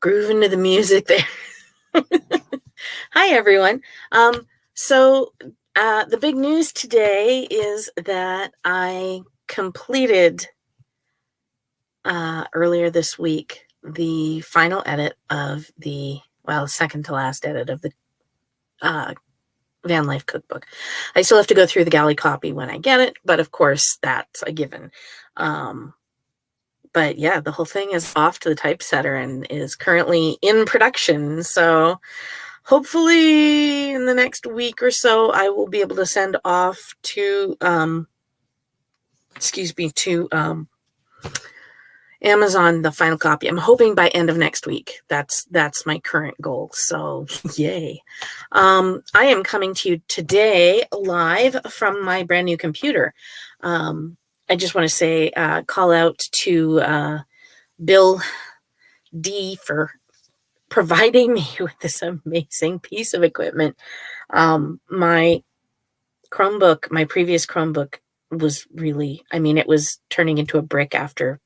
grooving to the music there. Hi, everyone. So the big news today is that I completed earlier this week the final edit of second to last edit of the Van Life Cookbook. I still have to go through the galley copy when I get it, but of course that's a given. But yeah, the whole thing is off to the typesetter and is currently in production. So hopefully in the next week or so, I will be able to send off to, Amazon the final copy. I'm hoping by end of next week. That's my current goal. So yay. I am coming to you today live from my brand new computer. I just want to say, call out to Bill D for providing me with this amazing piece of equipment. My Chromebook, my previous Chromebook was really, it was turning into a brick after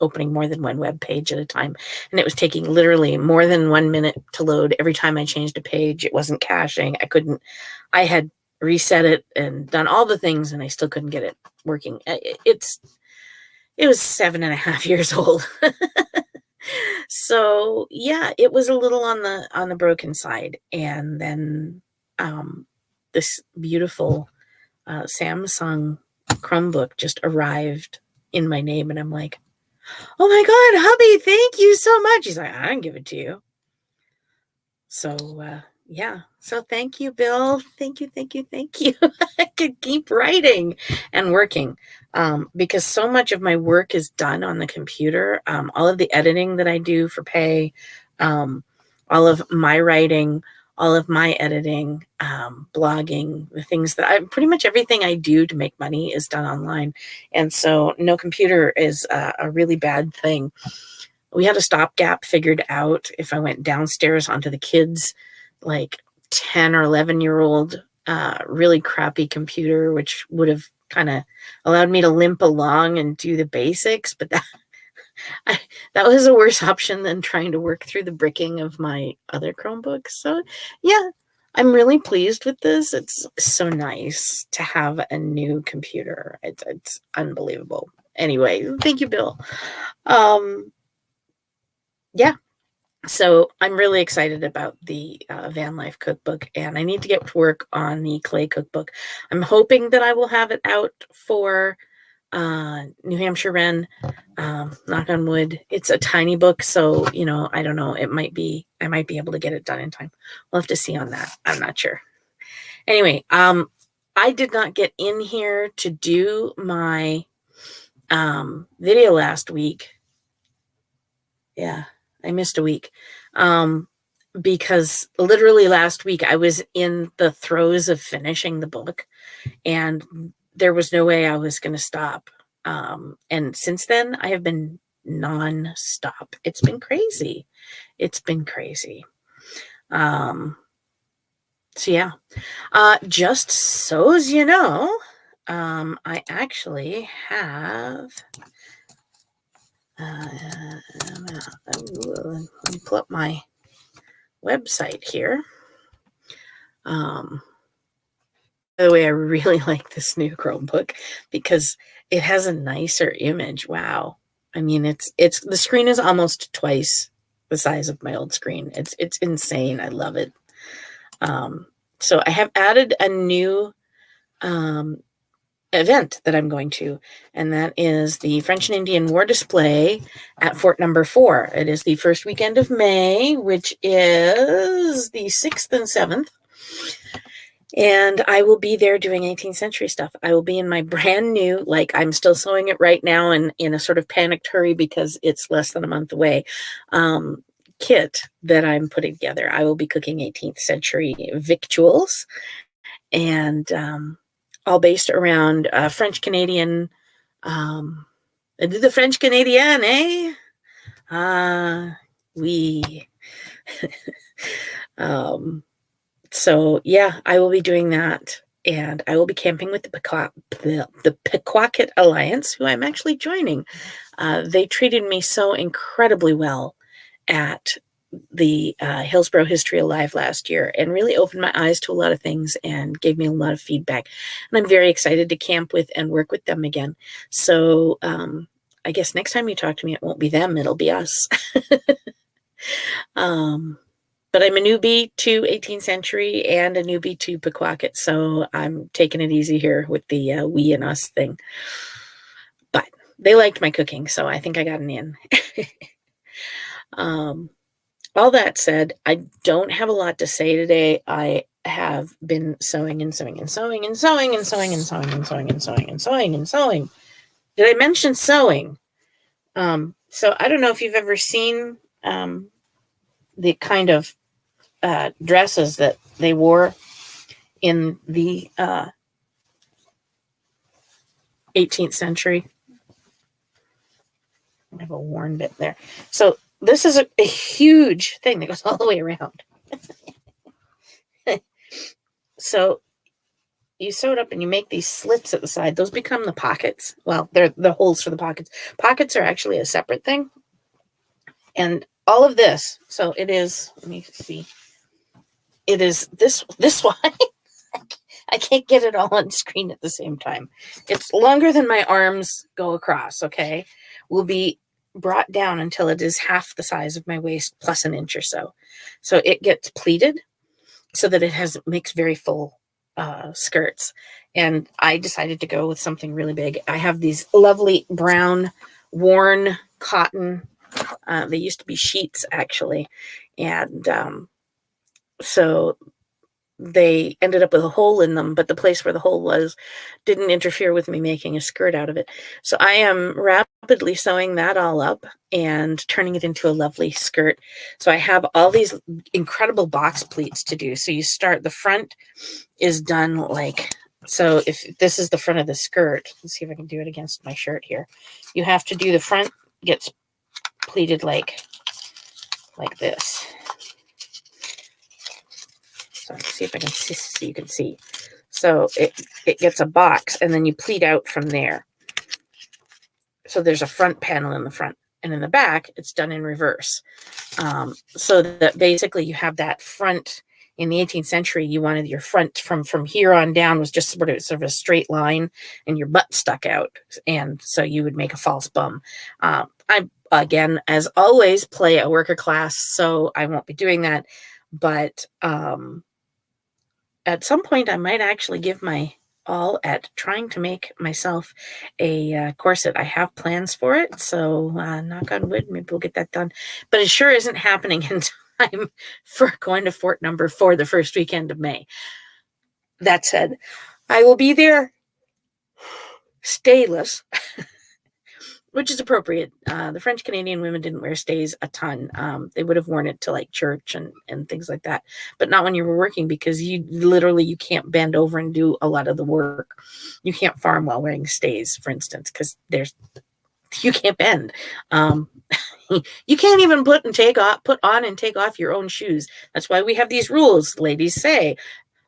opening more than one web page at a time. And it was taking literally more than 1 minute to load every time I changed a page. It wasn't caching. I had reset it and done all the things and I still couldn't get it working. It was 7.5 years old. So yeah, it was a little on the broken side. And then this beautiful Samsung Chromebook just arrived in my name and I'm like, oh my God, hubby, thank you so much. He's like, I didn't give it to you. So yeah. So thank you, Bill. Thank you. I could keep writing and working because so much of my work is done on the computer. All of the editing that I do for pay, all of my writing, all of my editing, blogging, the things that pretty much everything I do to make money is done online. And so no computer is a really bad thing. We had a stopgap figured out if I went downstairs onto the kids' like 10 or 11-year-old really crappy computer, which would have kind of allowed me to limp along and do the basics. But that was a worse option than trying to work through the bricking of my other Chromebooks. So yeah, I'm really pleased with this. It's so nice to have a new computer. It's unbelievable. Anyway, thank you, Bill. Yeah. So I'm really excited about the Van Life Cookbook, and I need to get to work on the clay cookbook. I'm hoping that I will have it out for New Hampshire Ren. Knock on wood. It's a tiny book, so I don't know. I might be able to get it done in time. We'll have to see on that. I'm not sure. Anyway, I did not get in here to do my video last week. Yeah. I missed a week because literally last week I was in the throes of finishing the book and there was no way I was going to stop. And since then I have been non-stop. It's been crazy. So yeah, just so as you know, I actually have... let me pull up my website here. By the way, I really like this new Chromebook because it has a nicer image. Wow. It's the screen is almost twice the size of my old screen. It's insane. I love it. So I have added a new event that I'm going to, and that is the French and Indian War display at Fort Number 4. It is the first weekend of May, which is the 6th and 7th. And I will be there doing 18th century stuff. I will be in my brand new, I'm still sewing it right now and in a sort of panicked hurry because it's less than a month away, kit that I'm putting together. I will be cooking 18th century victuals and all based around French Canadian, the French Canadian, eh? Oui. So yeah, I will be doing that, and I will be camping with the Pequawket Alliance, who I'm actually joining. They treated me so incredibly well at the Hillsborough History Alive last year and really opened my eyes to a lot of things and gave me a lot of feedback. And I'm very excited to camp with and work with them again. So I guess next time you talk to me, it won't be them, it'll be us. But I'm a newbie to 18th century and a newbie to Pequawket, so I'm taking it easy here with the we and us thing. But they liked my cooking, so I think I got an in. All that said, I don't have a lot to say today. I have been sewing and sewing and sewing and sewing and sewing and sewing and sewing and sewing and sewing and sewing. Did I mention sewing? So I don't know if you've ever seen the kind of dresses that they wore in the 18th century. I have a worn bit there. So this is a huge thing that goes all the way around. So you sew it up and you make these slits at the side. Those become the pockets. Well, they're the holes for the pockets. Pockets are actually a separate thing. And all of this, so it is, let me see. It is this wide. I can't get it all on screen at the same time. It's longer than my arms go across, okay? Will be brought down until it is half the size of my waist plus an inch or so. So it gets pleated so that it makes very full skirts. And I decided to go with something really big. I have these lovely brown worn cotton. They used to be sheets, actually. And so they ended up with a hole in them, but the place where the hole was didn't interfere with me making a skirt out of it. So I am rapidly sewing that all up and turning it into a lovely skirt. So I have all these incredible box pleats to do. So you start, the front is done like, so if this is the front of the skirt, let's see if I can do it against my shirt here. You have to do the front gets pleated like this. So let's see if I can see so you can see. So it gets a box and then you pleat out from there. So there's a front panel in the front, and in the back it's done in reverse. So that basically you have that front. In the 18th century, you wanted your front from here on down was just sort of a straight line and your butt stuck out. And so you would make a false bum. I, again, as always, play a worker class, so I won't be doing that. But at some point, I might actually give my all at trying to make myself a corset. I have plans for it, so knock on wood, maybe we'll get that done. But it sure isn't happening in time for going to Fort Number 4 the first weekend of May. That said, I will be there stayless, which is appropriate. The French Canadian women didn't wear stays a ton. They would have worn it to like church and things like that, but not when you were working, because you can't bend over and do a lot of the work. You can't farm while wearing stays, for instance, because you can't bend. You can't even put on and take off your own shoes. That's why we have these rules. Ladies say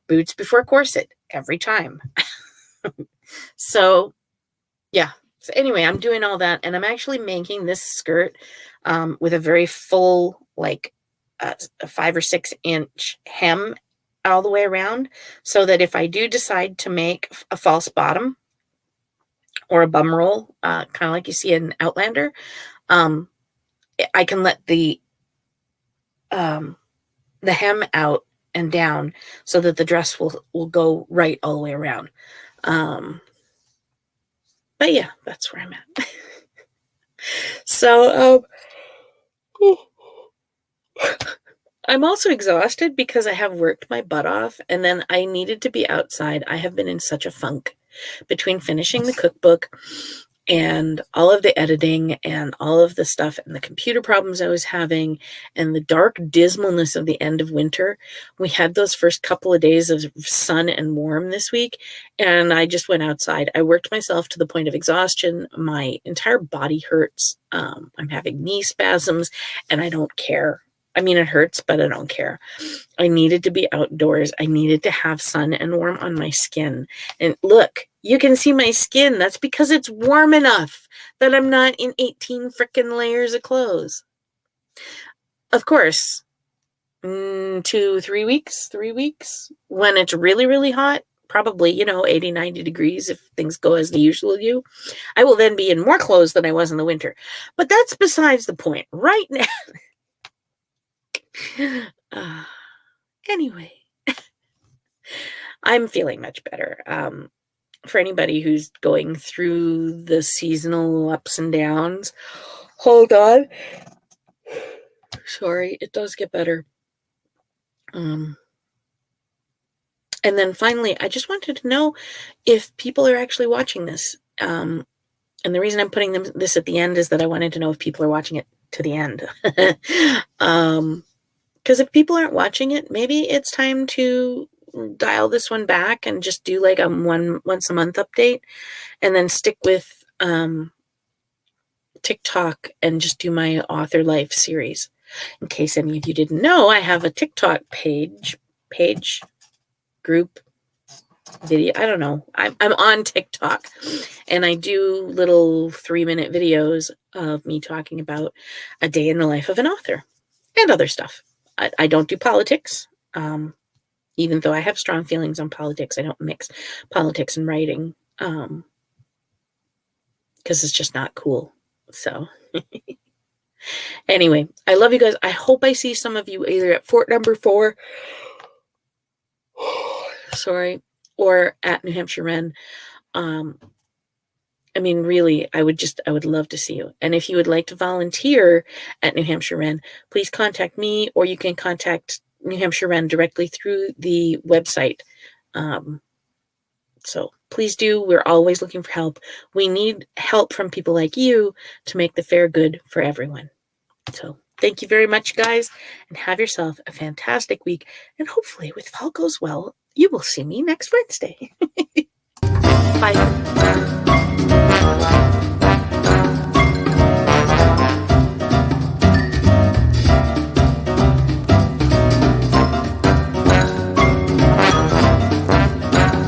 boots before corset every time. So yeah. So anyway, I'm doing all that, and I'm actually making this skirt with a very full, like a 5 or 6 inch hem all the way around, so that if I do decide to make a false bottom or a bum roll, kind of like you see in Outlander, I can let the hem out and down so that the dress will go right all the way around. But yeah, that's where I'm at. So I'm also exhausted because I have worked my butt off, and then I needed to be outside. I have been in such a funk between finishing the cookbook and all of the editing and all of the stuff and the computer problems I was having and the dark dismalness of the end of winter. We had those first couple of days of sun and warm this week, and I just went outside. I worked myself to the point of exhaustion. My entire body hurts. I'm having knee spasms, and I don't care. I mean, it hurts, but I don't care. I needed to be outdoors. I needed to have sun and warm on my skin. And look, you can see my skin. That's because it's warm enough that I'm not in 18 frickin' layers of clothes. of course, 3 weeks, when it's really, really hot, probably, 80, 90 degrees if things go as they usually do, I will then be in more clothes than I was in the winter. But that's besides the point. Right now. Anyway, I'm feeling much better. For anybody who's going through the seasonal ups and downs, hold on. Sorry, it does get better. And then finally, I just wanted to know if people are actually watching this. And the reason I'm putting this at the end is that I wanted to know if people are watching it to the end. Because if people aren't watching it, maybe it's time to dial this one back and just do like a once a month update, and then stick with TikTok and just do my author life series. In case any of you didn't know, I have a TikTok page, group, video. I don't know. I'm on TikTok, and I do little 3-minute videos of me talking about a day in the life of an author and other stuff. I don't do politics. Even though I have strong feelings on politics, I don't mix politics and writing, because it's just not cool. So anyway, I love you guys. I hope I see some of you either at Fort Number 4, or at New Hampshire Ren. I mean, really, I would love to see you. And if you would like to volunteer at New Hampshire Ren, please contact me, or you can contact New Hampshire Ren directly through the website. So please do. We're always looking for help. We need help from people like you to make the fair good for everyone. So thank you very much, guys, and have yourself a fantastic week. And hopefully, if all goes well, you will see me next Wednesday. Bye.